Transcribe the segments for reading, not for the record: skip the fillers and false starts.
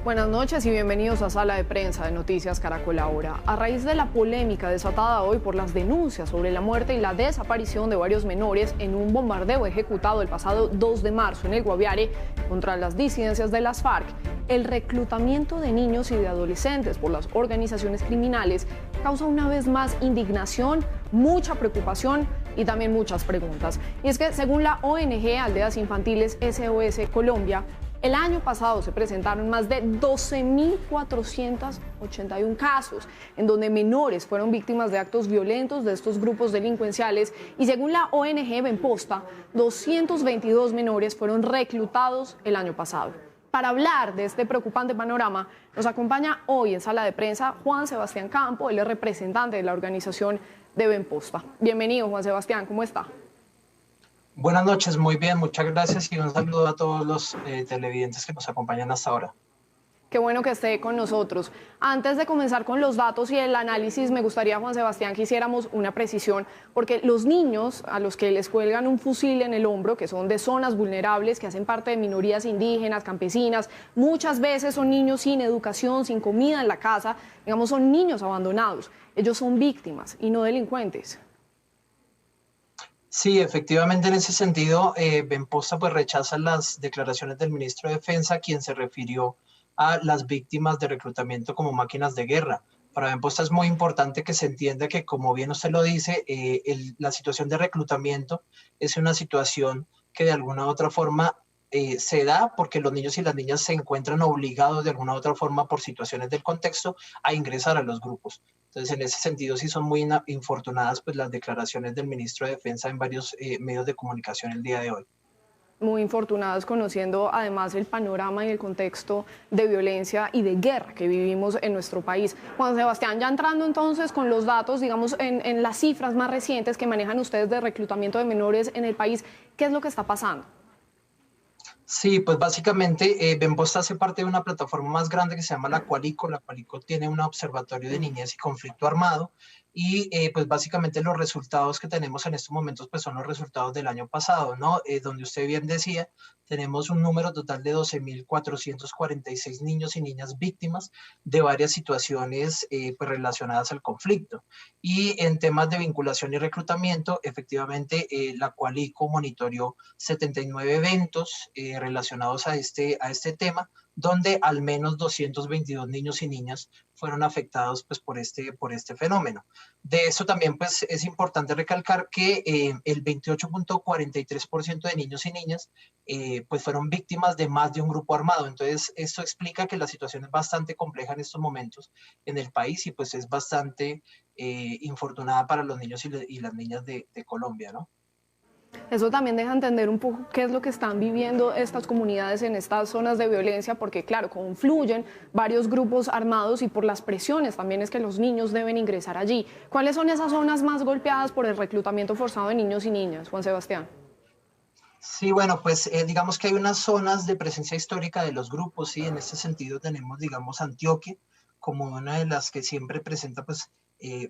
Buenas noches y bienvenidos a Sala de Prensa de Noticias Caracol Ahora. A raíz de la polémica desatada hoy por las denuncias sobre la muerte y la desaparición de varios menores en un bombardeo ejecutado el pasado 2 de marzo en el Guaviare contra las disidencias de las FARC, el reclutamiento de niños y de adolescentes por las organizaciones criminales causa una vez más indignación, mucha preocupación y también muchas preguntas. Y es que según la ONG Aldeas Infantiles SOS Colombia, el año pasado se presentaron más de 12.481 casos en donde menores fueron víctimas de actos violentos de estos grupos delincuenciales y según la ONG Benposta, 222 menores fueron reclutados el año pasado. Para hablar de este preocupante panorama, nos acompaña hoy en Sala de Prensa Juan Sebastián Campo, él es representante de la organización de Benposta. Bienvenido, Juan Sebastián, ¿cómo está? Buenas noches, muy bien, muchas gracias y un saludo a todos los televidentes que nos acompañan hasta ahora. Qué bueno que esté con nosotros. Antes de comenzar con los datos y el análisis, me gustaría, Juan Sebastián, que hiciéramos una precisión, porque los niños a los que les cuelgan un fusil en el hombro, que son de zonas vulnerables, que hacen parte de minorías indígenas, campesinas, muchas veces son niños sin educación, sin comida en la casa, digamos, son niños abandonados. Ellos son víctimas y no delincuentes. Sí, efectivamente, en ese sentido, Benposta pues rechaza las declaraciones del ministro de Defensa, quien se refirió a las víctimas de reclutamiento como máquinas de guerra. Para Benposta es muy importante que se entienda que, como bien usted lo dice, la situación de reclutamiento es una situación que de alguna u otra forma se da porque los niños y las niñas se encuentran obligados de alguna u otra forma por situaciones del contexto a ingresar a los grupos. Entonces, en ese sentido, sí son muy infortunadas pues, las declaraciones del ministro de Defensa en varios medios de comunicación el día de hoy. Muy infortunados, conociendo además el panorama y el contexto de violencia y de guerra que vivimos en nuestro país. Juan Sebastián, ya entrando entonces con los datos, digamos, en las cifras más recientes que manejan ustedes de reclutamiento de menores en el país, ¿qué es lo que está pasando? Sí, pues básicamente Benposta hace parte de una plataforma más grande que se llama La Cualico. La Cualico tiene un observatorio de niñez y conflicto armado y pues básicamente los resultados que tenemos en estos momentos pues son los resultados del año pasado, ¿no? Donde usted bien decía, tenemos un número total de 12.446 niños y niñas víctimas de varias situaciones pues relacionadas al conflicto. Y en temas de vinculación y reclutamiento, efectivamente la Cualico monitoreó 79 eventos relacionados a este tema, donde al menos 222 niños y niñas fueron afectados pues, por este fenómeno. De eso también pues, es importante recalcar que el 28.43% de niños y niñas pues, fueron víctimas de más de un grupo armado. Entonces, esto explica que la situación es bastante compleja en estos momentos en el país y pues es bastante infortunada para los niños y las niñas de Colombia, ¿no? Eso también deja entender un poco qué es lo que están viviendo estas comunidades en estas zonas de violencia, porque claro, confluyen varios grupos armados y por las presiones también es que los niños deben ingresar allí. ¿Cuáles son esas zonas más golpeadas por el reclutamiento forzado de niños y niñas, Juan Sebastián? Sí, bueno, pues digamos que hay unas zonas de presencia histórica de los grupos, sí, en este sentido tenemos, digamos, Antioquia como una de las que siempre presenta, pues,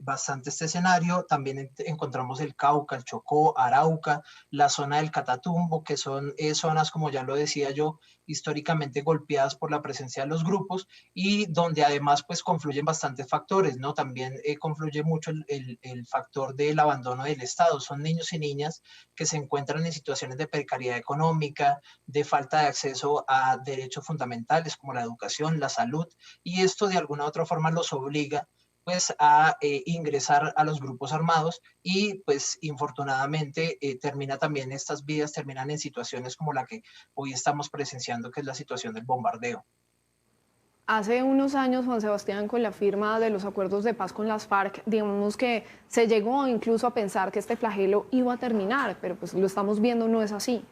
bastante este escenario. También encontramos el Cauca, el Chocó, Arauca, la zona del Catatumbo, que son zonas, como ya lo decía yo, históricamente golpeadas por la presencia de los grupos y donde además pues confluyen bastantes factores, ¿no? También confluye mucho el factor del abandono del Estado. Son niños y niñas que se encuentran en situaciones de precariedad económica, de falta de acceso a derechos fundamentales como la educación, la salud, y esto de alguna u otra forma los obliga pues a ingresar a los grupos armados y pues infortunadamente estas vidas terminan en situaciones como la que hoy estamos presenciando, que es la situación del bombardeo. Hace unos años, Juan Sebastián, con la firma de los acuerdos de paz con las FARC, digamos que se llegó incluso a pensar que este flagelo iba a terminar, pero pues lo estamos viendo, no es así.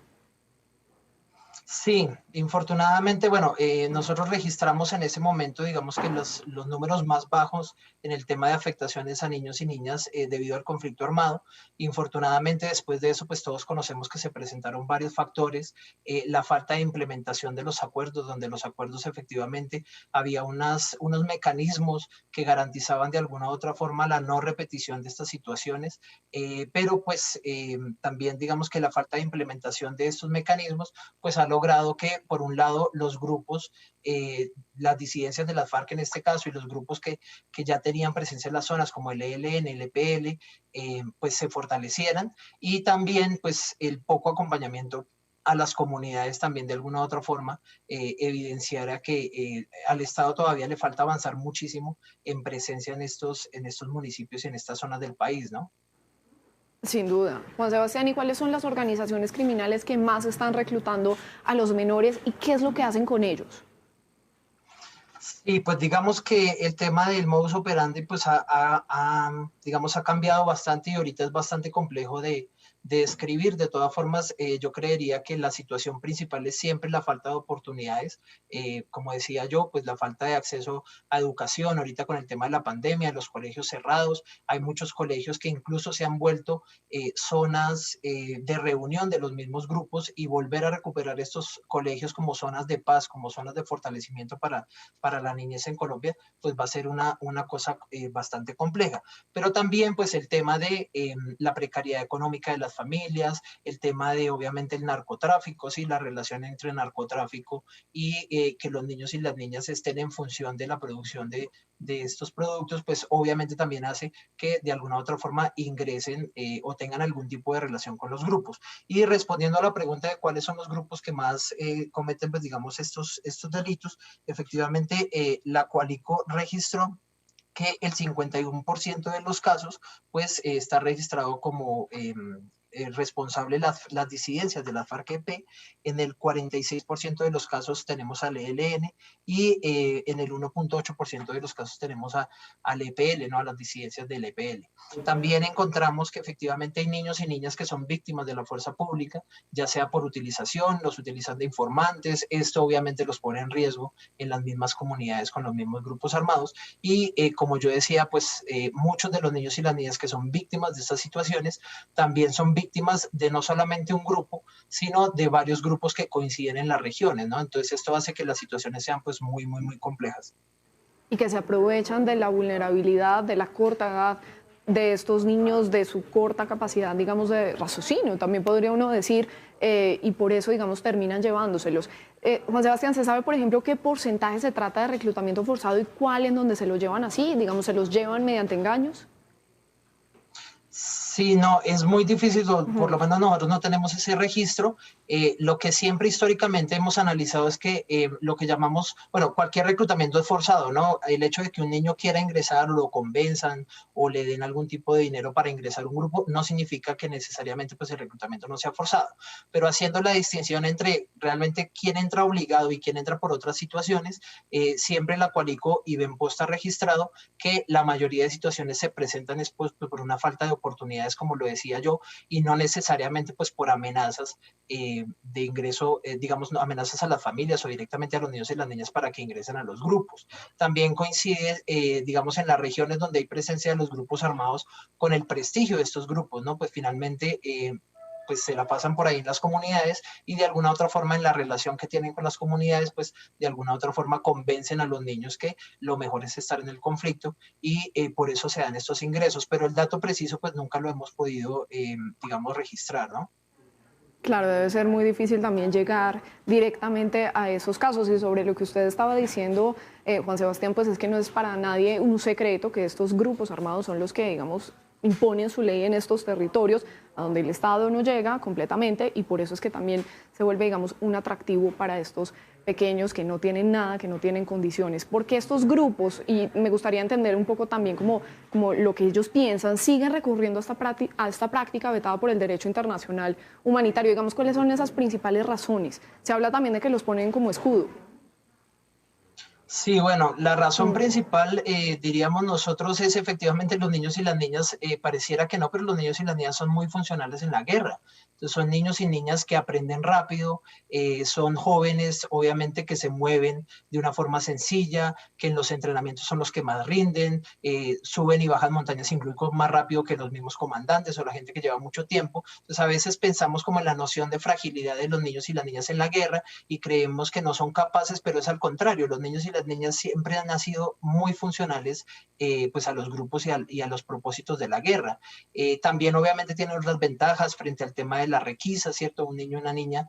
Sí, infortunadamente, bueno, nosotros registramos en ese momento, digamos que los números más bajos en el tema de afectaciones a niños y niñas debido al conflicto armado. Infortunadamente, después de eso, pues todos conocemos que se presentaron varios factores, la falta de implementación de los acuerdos, donde los acuerdos efectivamente había unos mecanismos que garantizaban de alguna u otra forma la no repetición de estas situaciones, pero pues también digamos que la falta de implementación de estos mecanismos, pues ha logrado logrado que, por un lado, los grupos, las disidencias de las FARC en este caso, y los grupos que ya tenían presencia en las zonas, como el ELN, el EPL, pues se fortalecieran, y también pues el poco acompañamiento a las comunidades también de alguna u otra forma evidenciara que al Estado todavía le falta avanzar muchísimo en presencia en estos municipios y en estas zonas del país, ¿no? Sin duda. Juan Sebastián, ¿y cuáles son las organizaciones criminales que más están reclutando a los menores y qué es lo que hacen con ellos? Sí, pues digamos que el tema del modus operandi pues digamos, ha cambiado bastante y ahorita es bastante complejo de describir. De todas formas, yo creería que la situación principal es siempre la falta de oportunidades. Como decía yo, pues la falta de acceso a educación. Ahorita con el tema de la pandemia, los colegios cerrados, hay muchos colegios que incluso se han vuelto zonas de reunión de los mismos grupos, y volver a recuperar estos colegios como zonas de paz, como zonas de fortalecimiento para la niñez en Colombia, pues va a ser una cosa bastante compleja. Pero también pues el tema de la precariedad económica de las familias, el tema de obviamente el narcotráfico, ¿sí? La relación entre narcotráfico y que los niños y las niñas estén en función de la producción de estos productos, pues obviamente también hace que de alguna u otra forma ingresen o tengan algún tipo de relación con los grupos. Y respondiendo a la pregunta de cuáles son los grupos que más cometen, pues digamos, estos delitos, efectivamente la Coalico registró que el 51% de los casos pues está registrado como responsable las disidencias de la FARC-EP. En el 46% de los casos tenemos al ELN, y en el 1.8% de los casos tenemos al EPL, ¿no? A las disidencias del EPL. También encontramos que efectivamente hay niños y niñas que son víctimas de la fuerza pública, ya sea por utilización, los utilizan de informantes. Esto obviamente los pone en riesgo en las mismas comunidades con los mismos grupos armados, y como yo decía, pues muchos de los niños y las niñas que son víctimas de estas situaciones también son víctimas de no solamente un grupo, sino de varios grupos que coinciden en las regiones, ¿no? Entonces esto hace que las situaciones sean pues muy, muy, muy complejas. Y que se aprovechan de la vulnerabilidad, de la corta edad de estos niños, de su corta capacidad, digamos, de raciocinio, también podría uno decir, y por eso, digamos, terminan llevándoselos. Juan Sebastián, ¿se sabe, por ejemplo, qué porcentaje se trata de reclutamiento forzado y cuál en donde se los llevan así? Digamos, ¿se los llevan mediante engaños? Sí, no, es muy difícil, por lo menos nosotros no tenemos ese registro. Lo que siempre históricamente hemos analizado es que lo que llamamos, bueno, cualquier reclutamiento es forzado, ¿no? El hecho de que un niño quiera ingresar o lo convenzan o le den algún tipo de dinero para ingresar a un grupo no significa que necesariamente pues el reclutamiento no sea forzado. Pero haciendo la distinción entre realmente quién entra obligado y quién entra por otras situaciones, siempre la Coalico y Benposta ha registrado que la mayoría de situaciones se presentan después pues, por una falta de oportunidades, como lo decía yo, y no necesariamente pues por amenazas de ingreso, digamos, amenazas a las familias o directamente a los niños y las niñas para que ingresen a los grupos. También coincide, digamos, en las regiones donde hay presencia de los grupos armados con el prestigio de estos grupos, ¿no? Pues finalmente pues se la pasan por ahí en las comunidades, y de alguna otra forma en la relación que tienen con las comunidades, pues de alguna otra forma convencen a los niños que lo mejor es estar en el conflicto, y por eso se dan estos ingresos. Pero el dato preciso pues nunca lo hemos podido, digamos, registrar, ¿no? Claro, debe ser muy difícil también llegar directamente a esos casos. Y sobre lo que usted estaba diciendo, Juan Sebastián, pues es que no es para nadie un secreto que estos grupos armados son los que, digamos, imponen su ley en estos territorios a donde el Estado no llega completamente, y por eso es que también se vuelve, digamos, un atractivo para estos pequeños que no tienen nada, que no tienen condiciones. Porque estos grupos, y me gustaría entender un poco también como lo que ellos piensan, siguen recurriendo a esta práctica vetada por el derecho internacional humanitario. Digamos, ¿cuáles son esas principales razones? Se habla también de que los ponen como escudo. Sí, bueno, la razón principal, diríamos nosotros, es efectivamente los niños y las niñas, pareciera que no, pero los niños y las niñas son muy funcionales en la guerra. Entonces son niños y niñas que aprenden rápido, son jóvenes, obviamente, que se mueven de una forma sencilla, que en los entrenamientos son los que más rinden, suben y bajan montañas incluso más rápido que los mismos comandantes o la gente que lleva mucho tiempo. Entonces a veces pensamos como en la noción de fragilidad de los niños y las niñas en la guerra y creemos que no son capaces, pero es al contrario, los niños y las las niñas siempre han sido muy funcionales pues a los grupos y a los propósitos de la guerra. También obviamente tienen otras ventajas frente al tema de la requisa, ¿cierto? Un niño y una niña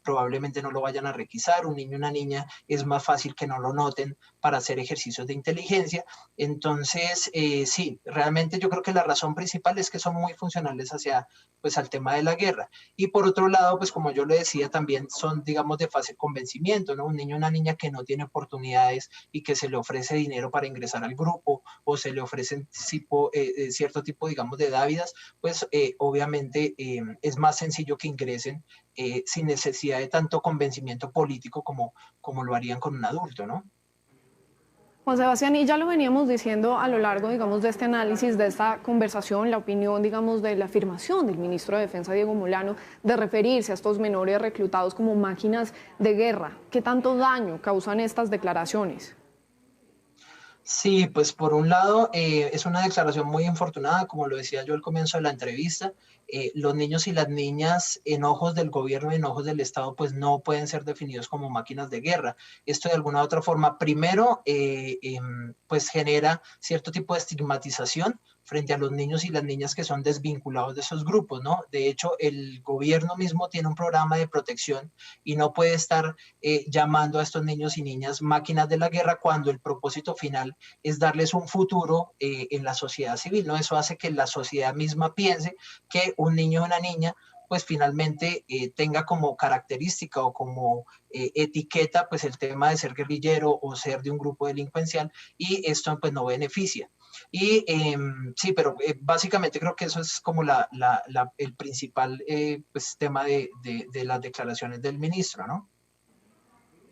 probablemente no lo vayan a requisar, un niño y una niña es más fácil que no lo noten para hacer ejercicios de inteligencia. Entonces, sí, realmente yo creo que la razón principal es que son muy funcionales hacia, pues, al tema de la guerra. Y por otro lado, pues como yo le decía, también son, digamos, de fácil convencimiento, ¿no? Un niño o una niña que no tiene oportunidades y que se le ofrece dinero para ingresar al grupo o se le ofrecen cierto tipo, digamos, de dávidas, pues obviamente es más sencillo que ingresen sin necesidad de tanto convencimiento político como lo harían con un adulto, ¿no? Juan Sebastián, y ya lo veníamos diciendo a lo largo, digamos, de este análisis, de esta conversación, la opinión, digamos, de la afirmación del ministro de Defensa, Diego Molano, de referirse a estos menores reclutados como máquinas de guerra. ¿Qué tanto daño causan estas declaraciones? Sí, pues por un lado es una declaración muy infortunada, como lo decía yo al comienzo de la entrevista. Los niños y las niñas en ojos del gobierno y en ojos del Estado pues no pueden ser definidos como máquinas de guerra. Esto de alguna u otra forma primero pues genera cierto tipo de estigmatización frente a los niños y las niñas que son desvinculados de esos grupos, ¿no? De hecho, el gobierno mismo tiene un programa de protección y no puede estar llamando a estos niños y niñas máquinas de la guerra cuando el propósito final es darles un futuro en la sociedad civil, ¿no? Eso hace que la sociedad misma piense que un niño o una niña pues finalmente tenga como característica o como etiqueta pues el tema de ser guerrillero o ser de un grupo delincuencial, y esto pues no beneficia. Y sí, pero básicamente creo que eso es como el principal pues, tema de las declaraciones del ministro, ¿no?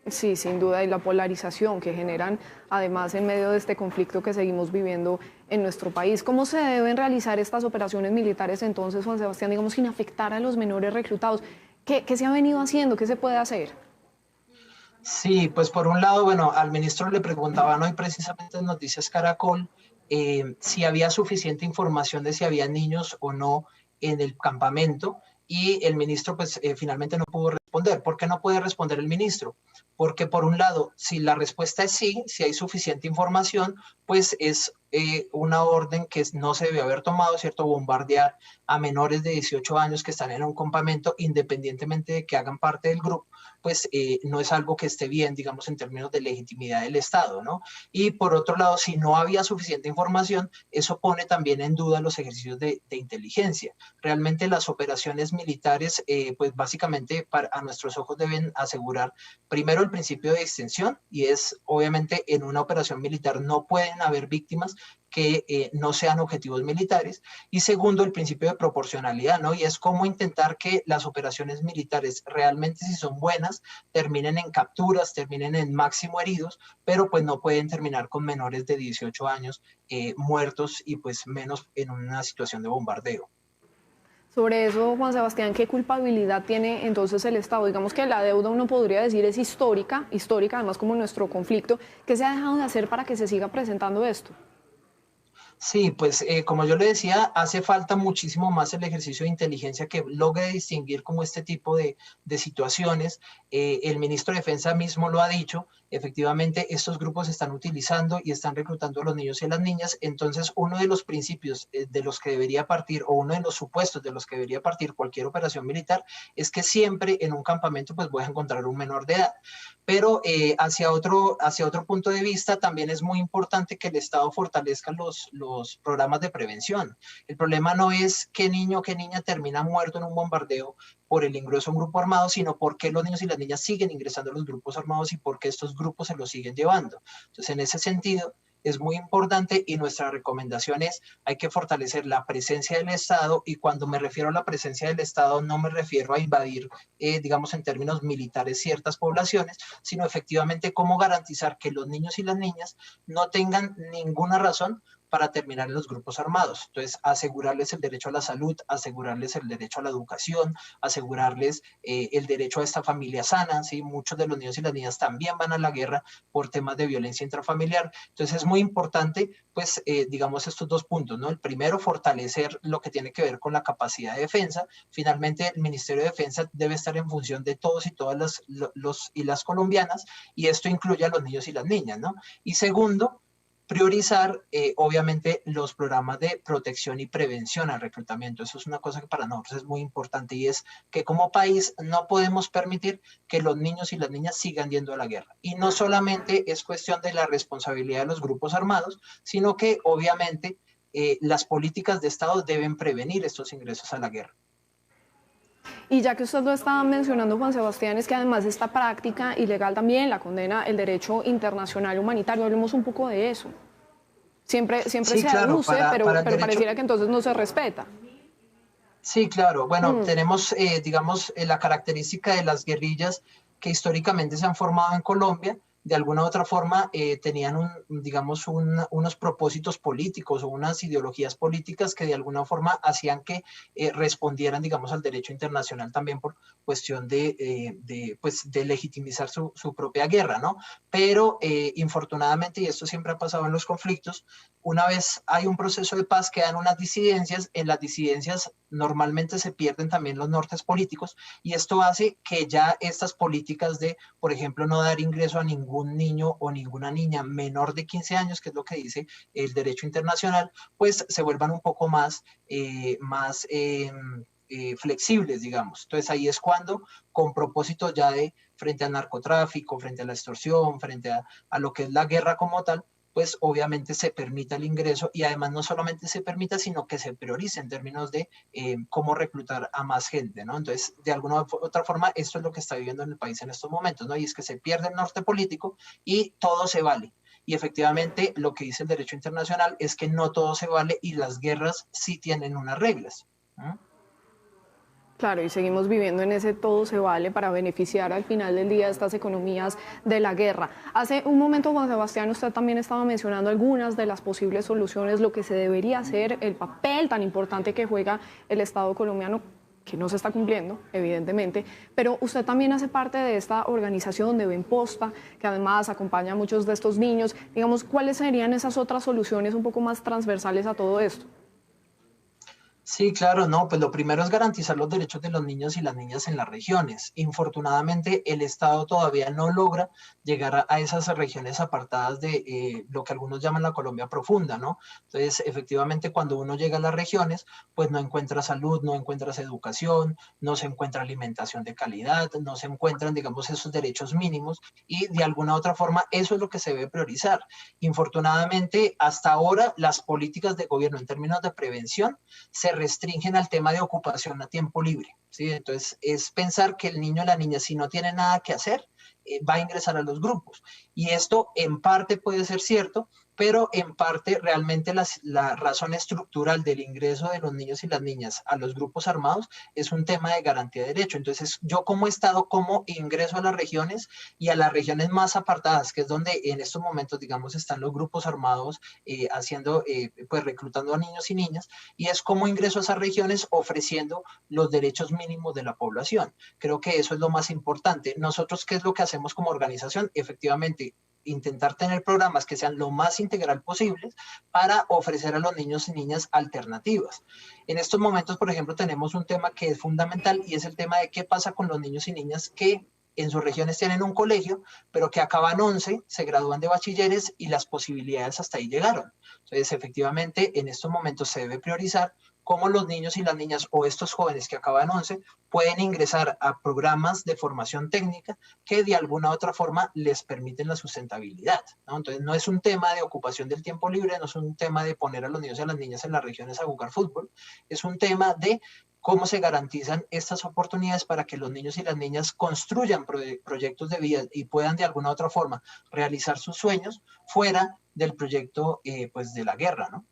Sí, sin duda, y la polarización que generan, además, en medio de este conflicto que seguimos viviendo en nuestro país. ¿Cómo se deben realizar estas operaciones militares entonces, Juan Sebastián, digamos, sin afectar a los menores reclutados? ¿Qué se ha venido haciendo? ¿Qué se puede hacer? Sí, pues por un lado, bueno, al ministro le preguntaban hoy precisamente en Noticias Caracol si había suficiente información de si había niños o no en el campamento, y el ministro pues finalmente no pudo responder. ¿Por qué no puede responder el ministro? Porque por un lado, si la respuesta es sí, si hay suficiente información, pues es una orden que no se debe haber tomado, ¿cierto? Bombardear a menores de 18 años que están en un campamento, independientemente de que hagan parte del grupo, pues no es algo que esté bien, digamos, en términos de legitimidad del Estado, ¿no? Y por otro lado, si no había suficiente información, eso pone también en duda los ejercicios de inteligencia. Realmente las operaciones militares, pues básicamente a nuestros ojos deben asegurar primero el principio de extensión, y es obviamente en una operación militar no pueden haber víctimas que no sean objetivos militares, y segundo el principio de proporcionalidad, ¿no? Y es cómo intentar que las operaciones militares realmente, si son buenas, terminen en capturas, terminen en máximo heridos, pero pues no pueden terminar con menores de 18 años muertos y pues menos en una situación de bombardeo. Sobre eso, Juan Sebastián, ¿qué culpabilidad tiene entonces el Estado? Digamos que la deuda, uno podría decir, es histórica, además como nuestro conflicto. ¿Qué se ha dejado de hacer para que se siga presentando esto? Sí, pues como yo le decía, hace falta muchísimo más el ejercicio de inteligencia que logre distinguir como este tipo de situaciones. El ministro de Defensa mismo lo ha dicho, efectivamente estos grupos se están utilizando y están reclutando a los niños y a las niñas. Entonces uno de los principios de los que debería partir, o uno de los supuestos de los que debería partir cualquier operación militar, es que siempre en un campamento pues voy a encontrar un menor de edad. Pero hacia otro punto de vista, también es muy importante que el Estado fortalezca los programas de prevención. El problema no es qué niño o qué niña termina muerto en un bombardeo por el ingreso a un grupo armado, sino por qué los niños y las niñas siguen ingresando a los grupos armados y por qué estos grupos se los siguen llevando. Entonces, en ese sentido, es muy importante, y nuestra recomendación es hay que fortalecer la presencia del Estado, y cuando me refiero a la presencia del Estado no me refiero a invadir, digamos en términos militares, ciertas poblaciones, sino efectivamente cómo garantizar que los niños y las niñas no tengan ninguna razón para terminar en los grupos armados. Entonces, asegurarles el derecho a la salud, asegurarles el derecho a la educación, asegurarles el derecho a esta familia sana, ¿sí? Muchos de los niños y las niñas también van a la guerra por temas de violencia intrafamiliar. Entonces, es muy importante, pues, digamos, estos dos puntos, ¿no? El primero, fortalecer lo que tiene que ver con la capacidad de defensa. Finalmente, el Ministerio de Defensa debe estar en función de todos y todas las colombianas, y esto incluye a los niños y las niñas, ¿no? Y segundo, priorizar, obviamente, los programas de protección y prevención al reclutamiento. Eso es una cosa que para nosotros es muy importante, y es que como país no podemos permitir que los niños y las niñas sigan yendo a la guerra. Y no solamente es cuestión de la responsabilidad de los grupos armados, sino que obviamente las políticas de Estado deben prevenir estos ingresos a la guerra. Y ya que usted lo estaba mencionando, Juan Sebastián, es que además esta práctica ilegal también la condena el derecho internacional humanitario. Hablemos un poco de eso. Siempre sí, se claro, aduce, pero pareciera que entonces no se respeta. Sí, claro. Bueno, tenemos, digamos, la característica de las guerrillas que históricamente se han formado en Colombia. De alguna u otra forma tenían, unos propósitos políticos o unas ideologías políticas que de alguna forma hacían que respondieran, digamos, al derecho internacional también por cuestión de legitimizar su propia guerra, ¿no? Pero infortunadamente, y esto siempre ha pasado en los conflictos, una vez hay un proceso de paz, quedan unas disidencias. En las disidencias normalmente se pierden también los nortes políticos, y esto hace que ya estas políticas de, por ejemplo, no dar ingreso a ningún niño o ninguna niña menor de 15 años, que es lo que dice el derecho internacional, pues se vuelvan un poco más flexibles, digamos. Entonces ahí es cuando, con propósito ya de frente al narcotráfico, frente a la extorsión, frente a lo que es la guerra como tal, pues obviamente se permita el ingreso, y además no solamente se permita, sino que se priorice en términos de cómo reclutar a más gente, ¿no? Entonces, de alguna u otra forma, esto es lo que está viviendo en el país en estos momentos, ¿no? Y es que se pierde el norte político y todo se vale. Y efectivamente, lo que dice el derecho internacional es que no todo se vale, y las guerras sí tienen unas reglas, ¿no? Claro, y seguimos viviendo en ese todo se vale para beneficiar al final del día estas economías de la guerra. Hace un momento, Juan Sebastián, usted también estaba mencionando algunas de las posibles soluciones, lo que se debería hacer, el papel tan importante que juega el Estado colombiano, que no se está cumpliendo, evidentemente, pero usted también hace parte de esta organización de Benposta, que además acompaña a muchos de estos niños. Digamos, ¿cuáles serían esas otras soluciones un poco más transversales a todo esto? Sí, claro, no, pues lo primero es garantizar los derechos de los niños y las niñas en las regiones. Infortunadamente, el Estado todavía no logra llegar a esas regiones apartadas de lo que algunos llaman la Colombia profunda, ¿no? Entonces, efectivamente, cuando uno llega a las regiones, pues no encuentra salud, no encuentras educación, no se encuentra alimentación de calidad, no se encuentran, digamos, esos derechos mínimos, y de alguna u otra forma eso es lo que se debe priorizar. Infortunadamente, hasta ahora, las políticas de gobierno en términos de prevención se restringen al tema de ocupación a tiempo libre, ¿sí? Entonces, es pensar que el niño o la niña, si no tiene nada que hacer, va a ingresar a los grupos. Y esto en parte puede ser cierto, pero en parte realmente la razón estructural del ingreso de los niños y las niñas a los grupos armados es un tema de garantía de derecho. Entonces, yo como Estado, ¿cómo ingreso a las regiones y a las regiones más apartadas, que es donde en estos momentos, digamos, están los grupos armados pues reclutando a niños y niñas? Y es cómo ingreso a esas regiones ofreciendo los derechos mínimos de la población. Creo que eso es lo más importante. Nosotros, ¿qué es lo que hacemos como organización? Efectivamente, intentar tener programas que sean lo más integral posibles para ofrecer a los niños y niñas alternativas. En estos momentos, por ejemplo, tenemos un tema que es fundamental, y es el tema de qué pasa con los niños y niñas que en sus regiones tienen un colegio, pero que acaban 11, se gradúan de bachilleres y las posibilidades hasta ahí llegaron. Entonces, efectivamente, en estos momentos se debe priorizar cómo los niños y las niñas o estos jóvenes que acaban 11 pueden ingresar a programas de formación técnica que de alguna u otra forma les permiten la sustentabilidad, ¿no? Entonces, no es un tema de ocupación del tiempo libre, no es un tema de poner a los niños y a las niñas en las regiones a jugar fútbol, es un tema de cómo se garantizan estas oportunidades para que los niños y las niñas construyan proyectos de vida y puedan de alguna u otra forma realizar sus sueños fuera del proyecto pues de la guerra, ¿no?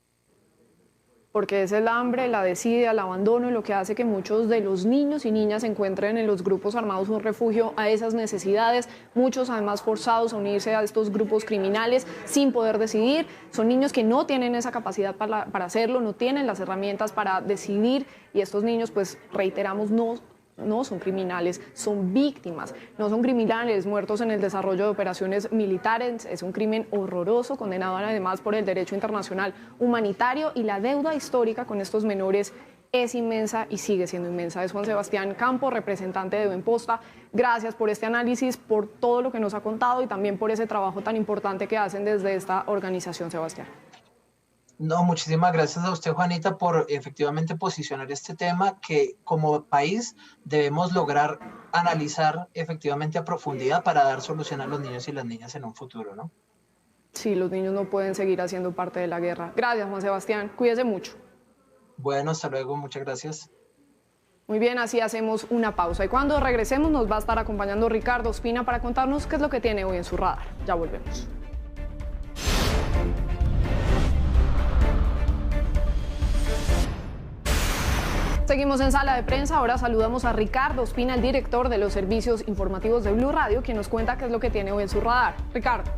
porque es el hambre, la desidia, el abandono lo que hace que muchos de los niños y niñas encuentren en los grupos armados un refugio a esas necesidades, muchos además forzados a unirse a estos grupos criminales sin poder decidir. Son niños que no tienen esa capacidad para hacerlo, no tienen las herramientas para decidir, y estos niños, pues reiteramos, no son criminales, son víctimas, no son criminales muertos en el desarrollo de operaciones militares. Es un crimen horroroso, condenado además por el derecho internacional humanitario, y la deuda histórica con estos menores es inmensa y sigue siendo inmensa. Es Juan Sebastián Campo, representante de Benposta. Gracias por este análisis, por todo lo que nos ha contado y también por ese trabajo tan importante que hacen desde esta organización, Sebastián. No, muchísimas gracias a usted, Juanita, por efectivamente posicionar este tema que como país debemos lograr analizar efectivamente a profundidad para dar solución a los niños y las niñas en un futuro, ¿no? Sí, los niños no pueden seguir haciendo parte de la guerra. Gracias, Juan Sebastián. Cuídese mucho. Bueno, hasta luego. Muchas gracias. Muy bien, así hacemos una pausa. Y cuando regresemos nos va a estar acompañando Ricardo Ospina para contarnos qué es lo que tiene hoy en su radar. Ya volvemos. Seguimos en Sala de Prensa. Ahora saludamos a Ricardo Ospina, el director de los servicios informativos de Blue Radio, quien nos cuenta qué es lo que tiene hoy en su radar. Ricardo.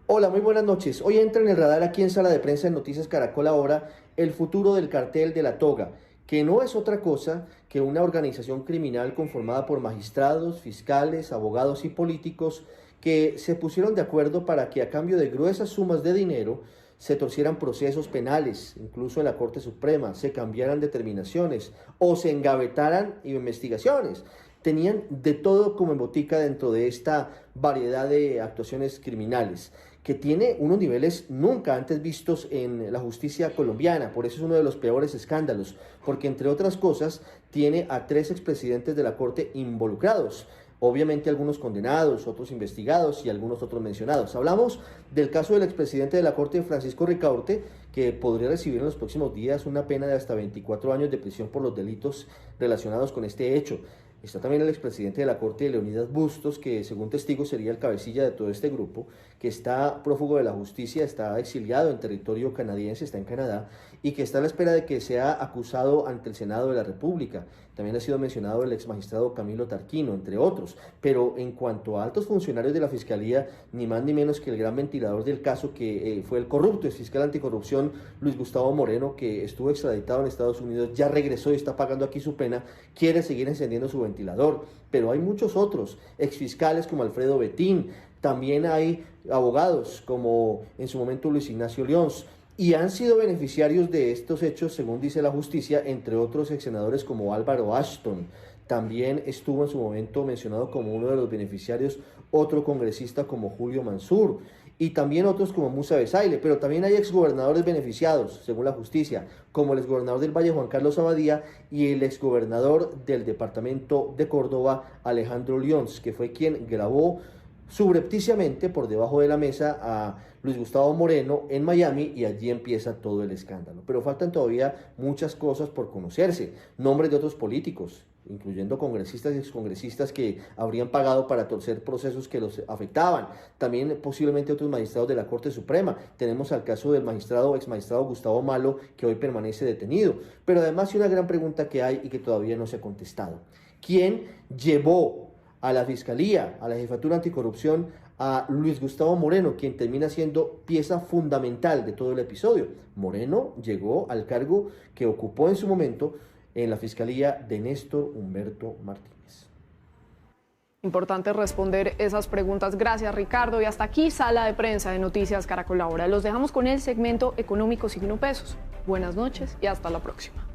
Hola, muy buenas noches. Hoy entra en el radar aquí en Sala de Prensa en Noticias Caracol Ahora el futuro del cartel de La Toga, que no es otra cosa que una organización criminal conformada por magistrados, fiscales, abogados y políticos que se pusieron de acuerdo para que a cambio de gruesas sumas de dinero se torcieran procesos penales, incluso en la Corte Suprema, se cambiaran determinaciones o se engavetaran investigaciones. Tenían de todo como en botica dentro de esta variedad de actuaciones criminales, que tiene unos niveles nunca antes vistos en la justicia colombiana. Por eso es uno de los peores escándalos, porque entre otras cosas tiene a 3 expresidentes de la Corte involucrados. Obviamente algunos condenados, otros investigados y algunos otros mencionados. Hablamos del caso del expresidente de la Corte, Francisco Ricaurte, que podría recibir en los próximos días una pena de hasta 24 años de prisión por los delitos relacionados con este hecho. Está también el expresidente de la Corte, Leonidas Bustos, que según testigos sería el cabecilla de todo este grupo, que está prófugo de la justicia, está exiliado en territorio canadiense, está en Canadá, y que está a la espera de que sea acusado ante el Senado de la República. También ha sido mencionado el exmagistrado Camilo Tarquino, entre otros. Pero en cuanto a altos funcionarios de la Fiscalía, ni más ni menos que el gran ventilador del caso, que fue el corrupto, el fiscal anticorrupción Luis Gustavo Moreno, que estuvo extraditado en Estados Unidos, ya regresó y está pagando aquí su pena, quiere seguir encendiendo su ventilador. Pero hay muchos otros, exfiscales como Alfredo Betín, también hay abogados como en su momento Luis Ignacio Leons, y han sido beneficiarios de estos hechos, según dice la justicia, entre otros ex senadores como Álvaro Ashton. También estuvo en su momento mencionado como uno de los beneficiarios otro congresista como Julio Mansur, y también otros como Musa Besaile, pero también hay exgobernadores beneficiados, según la justicia, como el exgobernador del Valle, Juan Carlos Abadía, y el exgobernador del departamento de Córdoba, Alejandro Leons, que fue quien grabó subrepticiamente por debajo de la mesa a Luis Gustavo Moreno en Miami, y allí empieza todo el escándalo. Pero faltan todavía muchas cosas por conocerse, nombres de otros políticos, incluyendo congresistas y excongresistas que habrían pagado para torcer procesos que los afectaban, también posiblemente otros magistrados de la Corte Suprema. Tenemos al caso del exmagistrado Gustavo Malo, que hoy permanece detenido. Pero además hay una gran pregunta que hay y que todavía no se ha contestado. ¿Quién llevó a la Fiscalía, a la Jefatura Anticorrupción, a Luis Gustavo Moreno, quien termina siendo pieza fundamental de todo el episodio? Moreno llegó al cargo que ocupó en su momento en la Fiscalía de Néstor Humberto Martínez. Importante responder esas preguntas. Gracias, Ricardo. Y hasta aquí Sala de Prensa de Noticias Caracol Ahora. Los dejamos con el segmento económico Signo Pesos. Buenas noches y hasta la próxima.